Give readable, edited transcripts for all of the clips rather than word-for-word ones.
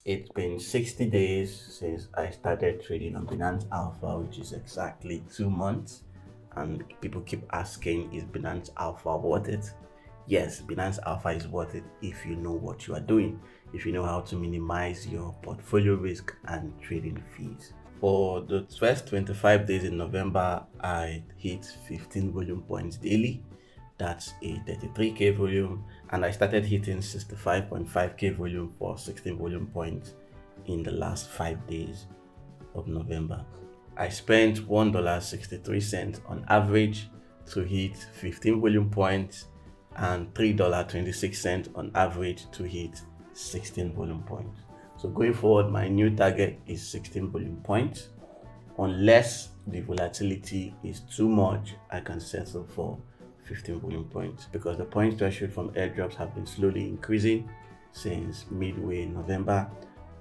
It's been 60 days since I started trading on Binance Alpha, which is exactly 2 months. And people keep asking, is Binance Alpha worth it? Yes, Binance Alpha is worth it if you know what you are doing, if you know how to minimize your portfolio risk and trading fees. For the first 25 days in November, I hit 15 volume points daily. That's a 33k volume, and I started hitting 65.5k volume for 16 volume points in the last 5 days of November. I spent $1.63 on average to hit 15 volume points and $3.26 on average to hit 16 volume points. So going forward, my new target is 16 volume points. Unless the volatility is too much, I can settle for 15 volume points because the point threshold from airdrops have been slowly increasing since midway November,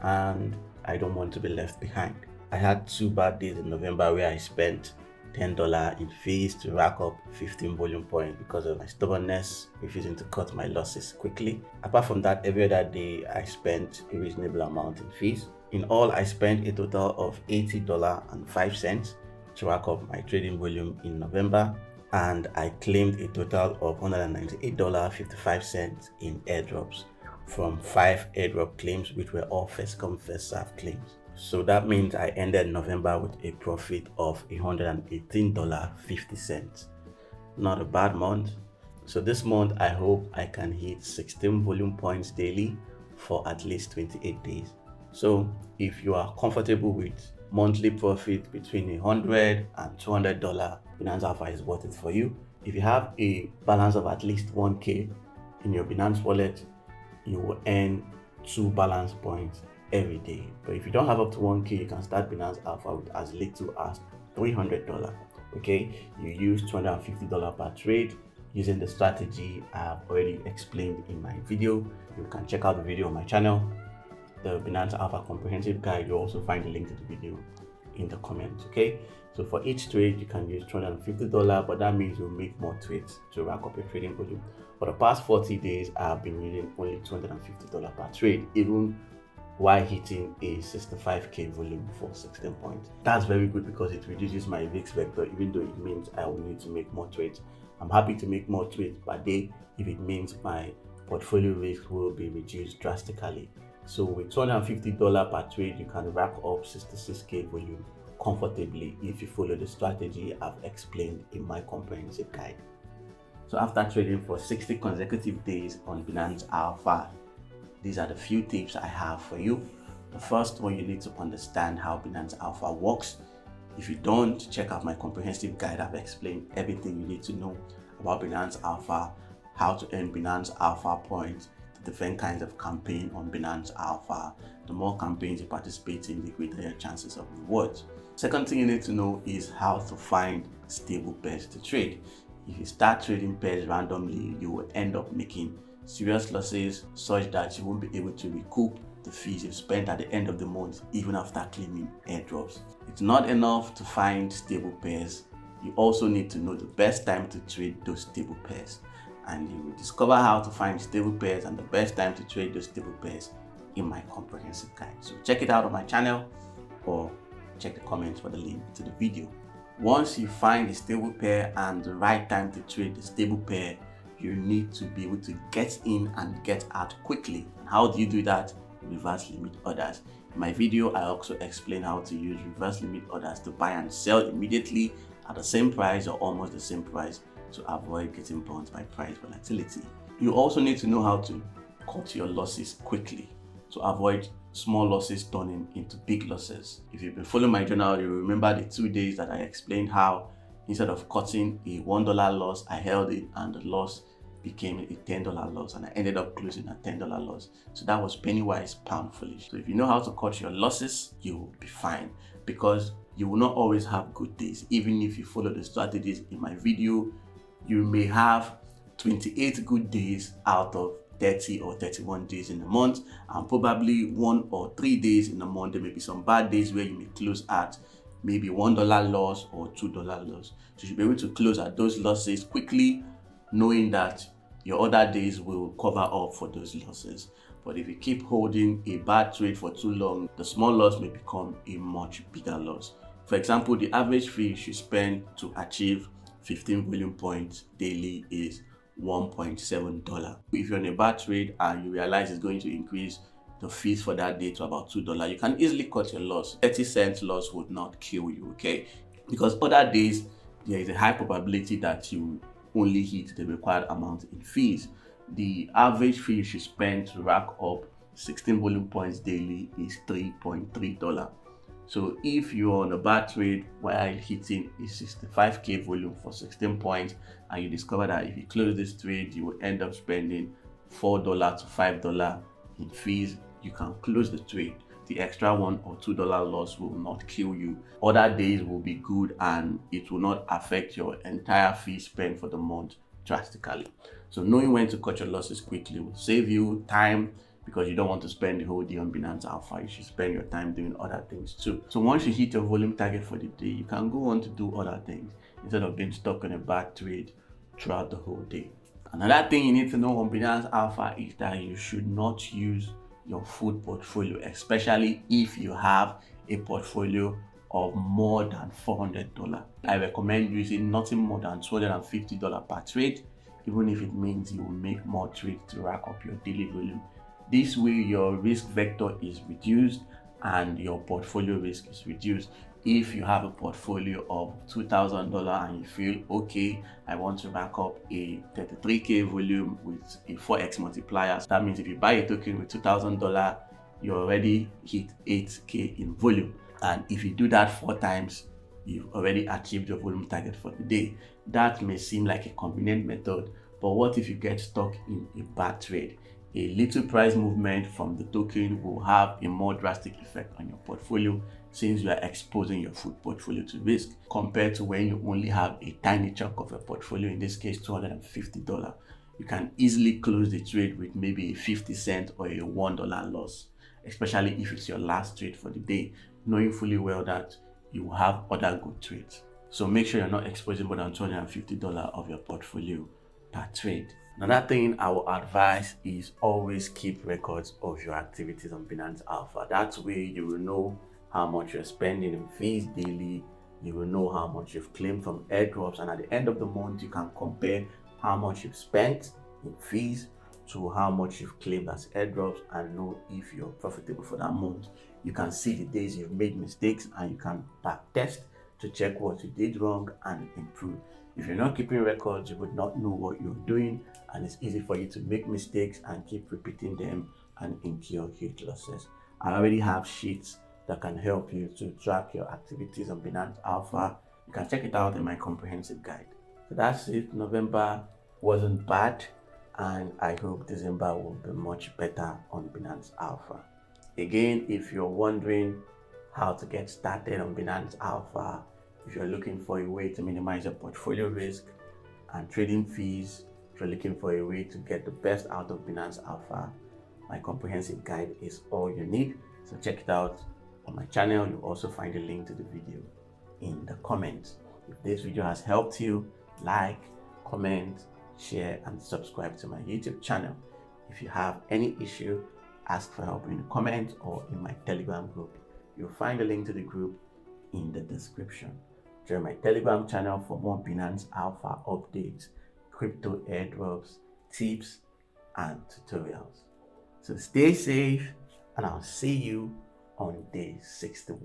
and I don't want to be left behind. I had 2 bad days in November where I spent $10 in fees to rack up 15 volume points because of my stubbornness, refusing to cut my losses quickly. Apart from that, every other day I spent a reasonable amount in fees. In all, I spent a total of $80.05 to rack up my trading volume in November, and I claimed a total of $198.55 in airdrops from 5 airdrop claims, which were all first come first serve claims. So that means I ended November with a profit of $118.50. Not a bad month. So this month I hope I can hit 16 volume points daily for at least 28 days. So if you are comfortable with monthly profit between $100 and $200, Binance Alpha is worth it for you. If you have a balance of at least 1k in your Binance wallet, you will earn 2 balance points every day. But if you don't have up to 1k, you can start Binance Alpha with as little as $300. Okay, you use $250 per trade using the strategy I've already explained in my video. You can check out the video on my channel, the Binance Alpha comprehensive guide. You'll also find the link to the video in the comments. Okay, so for each trade you can use $250, but that means you'll make more trades to rack up your trading volume. For the past 40 days, I've been using only $250 per trade, even while hitting a 65k volume for 16 points. That's very good because it reduces my risk vector, even though it means I will need to make more trades. I'm happy to make more trades per day if it means my portfolio risk will be reduced drastically. So with $250 per trade, you can rack up 66k volume comfortably if you follow the strategy I've explained in my comprehensive guide. So after trading for 60 consecutive days on Binance Alpha, these are the few tips I have for you. The first one, you need to understand how Binance Alpha works. If you don't, check out my comprehensive guide. I've explained everything you need to know about Binance Alpha, how to earn Binance Alpha points, the different kinds of campaign on Binance Alpha. The more campaigns you participate in, the greater your chances of rewards. Second thing you need to know is how to find stable pairs to trade. If you start trading pairs randomly, you will end up making serious losses such that you won't be able to recoup the fees you've spent at the end of the month, even after claiming airdrops. It's not enough to find stable pairs. You also need to know the best time to trade those stable pairs, and you will discover how to find stable pairs and the best time to trade those stable pairs in my comprehensive guide. So check it out on my channel or check the comments for the link to the video. Once you find the stable pair and the right time to trade the stable pair, you need to be able to get in and get out quickly. And how do you do that? Reverse limit orders. In my video, I also explain how to use reverse limit orders to buy and sell immediately at the same price or almost the same price to avoid getting burnt by price volatility. You also need to know how to cut your losses quickly to avoid small losses turning into big losses. If you've been following my journal, you remember the 2 days that I explained how instead of cutting a $1 loss, I held it and the loss became a $10 loss, and I ended up closing a $10 loss. So that was penny wise, pound foolish. So if you know how to cut your losses, you will be fine, because you will not always have good days. Even if you follow the strategies in my video, you may have 28 good days out of 30 or 31 days in a month, and probably 1 or 3 days in a month there may be some bad days where you may close at maybe $1 loss or $2 loss. So you should be able to close at those losses quickly, knowing that your other days will cover up for those losses. But if you keep holding a bad trade for too long, the small loss may become a much bigger loss. For example, the average fee you should spend to achieve 15 volume points daily is $1.7. If you're on a bad trade and you realize it's going to increase the fees for that day to about $2, you can easily cut your loss. 30-cent loss would not kill you, okay? Because other days, there is a high probability that you only hit the required amount in fees. The average fee you should spend to rack up 16 volume points daily is $3.3. So if you're on a bad trade while hitting a 65k volume for 16 points and you discover that if you close this trade, you will end up spending $4 to $5 in fees, you can close the trade. The extra $1 or $2 loss will not kill you. Other days will be good and it will not affect your entire fee spend for the month drastically. So knowing when to cut your losses quickly will save you time, because you don't want to spend the whole day on Binance Alpha. You should spend your time doing other things too. So once you hit your volume target for the day, you can go on to do other things instead of being stuck on a bad trade throughout the whole day. Another thing you need to know on Binance Alpha is that you should not use your full portfolio, especially if you have a portfolio of more than $400. I recommend using nothing more than $250 per trade, even if it means you will make more trades to rack up your daily volume. This way your risk vector is reduced and your portfolio risk is reduced. If you have a portfolio of $2,000 and you feel, okay, I want to rack up a 33k volume with a 4x multiplier. So that means if you buy a token with $2,000, you already hit 8k in volume. And if you do that 4 times, you've already achieved your volume target for the day. That may seem like a convenient method, but what if you get stuck in a bad trade? A little price movement from the token will have a more drastic effect on your portfolio, since you are exposing your full portfolio to risk, compared to when you only have a tiny chunk of your portfolio, in this case $250. You can easily close the trade with maybe a 50-cent or a $1 loss, especially if it's your last trade for the day, knowing fully well that you will have other good trades. So make sure you're not exposing more than $250 of your portfolio per trade. Another thing I will advise is always keep records of your activities on Binance Alpha. That way you will know how much you're spending in fees daily, you will know how much you've claimed from airdrops, and at the end of the month you can compare how much you've spent in fees to how much you've claimed as airdrops and know if you're profitable for that month. You can see the days you've made mistakes and you can back test to check what you did wrong and improve. If you're not keeping records, you would not know what you're doing, and it's easy for you to make mistakes and keep repeating them and incur huge losses. I already have sheets that can help you to track your activities on Binance Alpha. You can check it out in my comprehensive guide. So that's it. November wasn't bad, and I hope December will be much better on Binance Alpha. Again, if you're wondering how to get started on Binance Alpha, if you're looking for a way to minimize your portfolio risk and trading fees, if you're looking for a way to get the best out of Binance Alpha, my comprehensive guide is all you need. So check it out on my channel. You'll also find a link to the video in the comments. If this video has helped you, like, comment, share, and subscribe to my YouTube channel. If you have any issue, ask for help in the comments or in my Telegram group. You'll find a link to the group in the description. Join my Telegram channel for more Binance Alpha updates, crypto airdrops, tips, and tutorials. So stay safe, and I'll see you on day 61.